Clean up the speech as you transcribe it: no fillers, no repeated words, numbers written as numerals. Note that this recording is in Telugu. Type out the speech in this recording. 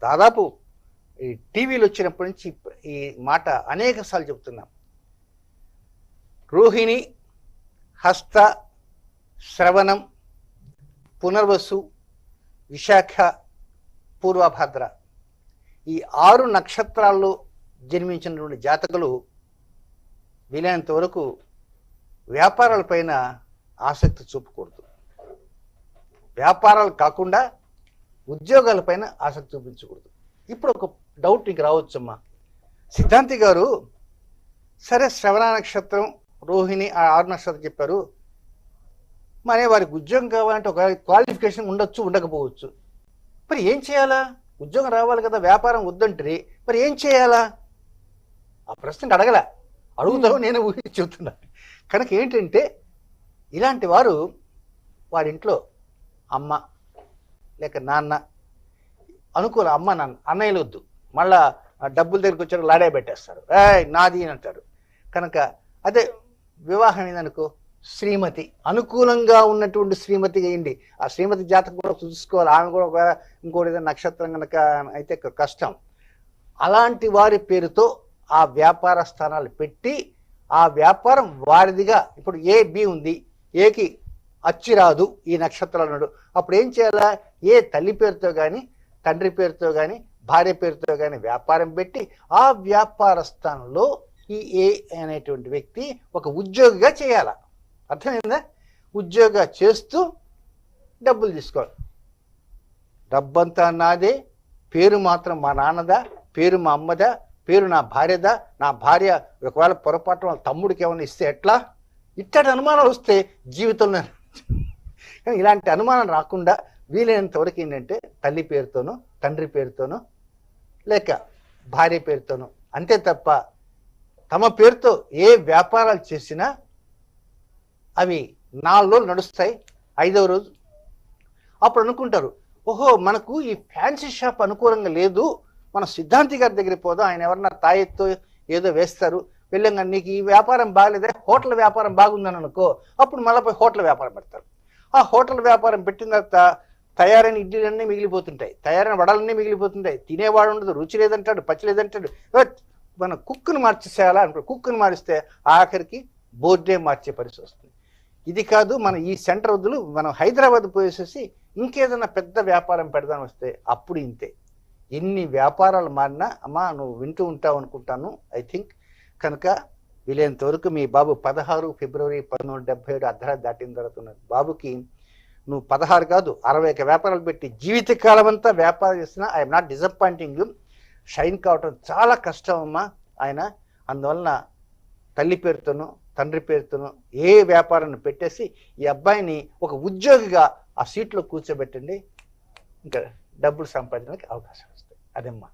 దాదాపు ఈ టీవీలు వచ్చినప్పటి నుంచి ఈ మాట అనేక సార్లు చెప్తున్నాం. రోహిణి, హస్త, శ్రవణం, పునర్వసు, విశాఖ, పూర్వభద్ర ఈ 6 నక్షత్రాల్లో జన్మించినటువంటి జాతకులు వీలైనంత వరకు వ్యాపారాలపైన ఆసక్తి చూపకూడదు. వ్యాపారాలు కాకుండా ఉద్యోగాలపైన ఆసక్తి చూపించకూడదు. ఇప్పుడు ఒక డౌట్ నీకు రావచ్చమ్మా, సిద్ధాంతి గారు సరే శ్రవణ నక్షత్రం, రోహిణి ఆ 6 నక్షత్రం చెప్పారు, మరి వారికి ఉద్యోగం కావాలంటే ఒక క్వాలిఫికేషన్ ఉండొచ్చు, ఉండకపోవచ్చు. మరి ఏం చేయాలా? ఉద్యోగం రావాలి కదా, వ్యాపారం వద్దంటే మరి ఏం చేయాలా? ఆ ప్రశ్నకు అడుగుతావు, నేను ఊహించి చెబుతున్నా. కనుక ఏంటంటే ఇలాంటి వారు వారింట్లో అమ్మ లేక నాన్న అనుకూల, అమ్మ నాన్న అన్నయ్యలు వద్దు, మళ్ళా డబ్బుల దగ్గరికి వచ్చారు లాడే పెట్టేస్తారు, నాది అని అంటారు. కనుక అదే వివాహం ఏందనుకో, శ్రీమతి అనుకూలంగా ఉన్నటువంటి శ్రీమతి అయ్యింది. ఆ శ్రీమతి జాతకం కూడా చూసుకోవాలి, ఆమె కూడా ఒక ఇంకోటి ఏదైనా నక్షత్రం కనుక అయితే కష్టం. అలాంటి వారి పేరుతో ఆ వ్యాపార స్థానాలు పెట్టి ఆ వ్యాపారం వారిదిగా, ఇప్పుడు ఏ బి ఉంది, ఏకి అచ్చి రాదు ఈ నక్షత్రాలు ఉన్నాడు, అప్పుడు ఏం చేయాలా? ఏ తల్లి పేరుతో కానీ తండ్రి పేరుతో కానీ భార్య పేరుతో కానీ వ్యాపారం పెట్టి ఆ వ్యాపార స్థానంలో ఈ ఏ అనేటువంటి వ్యక్తి ఒక ఉద్యోగిగా చేయాల. అర్థమైందా? ఉద్యోగం చేస్తూ డబ్బులు తీసుకోవాలి. డబ్బంతా నాదే, పేరు మాత్రం మా నాన్నదా, పేరు మా అమ్మదా, పేరు నా భార్యదా, నా భార్య ఒకవేళ పొరపాటు వాళ్ళ తమ్ముడికి ఏమైనా ఇస్తే ఎట్లా? ఇట్టటి అనుమానాలు వస్తే జీవితంలో కానీ ఇలాంటి అనుమానం రాకుండా వీలైనంత వరకు ఏంటంటే తల్లి పేరుతోనో తండ్రి పేరుతోనో లేక భార్య పేరుతోనో, అంతే తప్ప తమ పేరుతో ఏ వ్యాపారాలు చేసినా అవి 4 రోజులు నడుస్తాయి, 5వ రోజు అప్పుడు అనుకుంటారు, ఓహో మనకు ఈ ఫ్యాన్సీ షాప్ అనుకూలంగా లేదు, మన సిద్ధాంతి గారి దగ్గరికి పోదాం, ఆయన ఎవరన్నా తాయెత్తో ఏదో వేస్తారు, వెళ్ళంగా నీకు ఈ వ్యాపారం బాగలేదే, హోటల్ వ్యాపారం బాగుందని అనుకో, అప్పుడు మళ్ళీ పోయి హోటల్ వ్యాపారం పెడతారు. ఆ హోటల్ వ్యాపారం పెట్టిన తర్వాత తయారైన ఇడ్లీలన్నీ మిగిలిపోతుంటాయి, తయారైన వడలన్నీ మిగిలిపోతుంటాయి, తినేవాడు ఉండదు, రుచి లేదంటాడు, పచ్చి లేదంటాడు. మన కుక్కును మార్చేసేయాలా అనుకో, కుక్కును మారిస్తే ఆఖరికి బోర్డే మార్చే పరిస్థితి వస్తుంది. ఇది కాదు, మన ఈ సెంటర్ వద్దులు, మనం హైదరాబాద్ పోయేసేసి ఇంకేదైనా పెద్ద వ్యాపారం పెడదాం వస్తే అప్పుడు ఇంతే. ఎన్ని వ్యాపారాలు మారినా అమ్మా నువ్వు వింటూ ఉంటావు అనుకుంటాను, ఐ థింక్. కనుక వీలైనంత వరకు మీ బాబు 16 ఫిబ్రవరి 1977 అర్ధరాత్రి దాటిన తర్వాత ఉన్నారు. బాబుకి నువ్వు 16 కాదు 60 వ్యాపారాలు పెట్టి జీవితకాలం అంతా వ్యాపారం చేసినా I'm not disappointing you. Shine కావటం చాలా కష్టం అమ్మా ఆయన. అందువలన తల్లి పేరుతోనో తండ్రి పేరుతోనో ఏ వ్యాపారాన్ని పెట్టేసి ఈ అబ్బాయిని ఒక ఉద్యోగిగా ఆ సీట్లో కూర్చోబెట్టండి, ఇంకా డబ్బులు సంపాదించడానికి అవకాశం వస్తాయి. అదేమ్మా.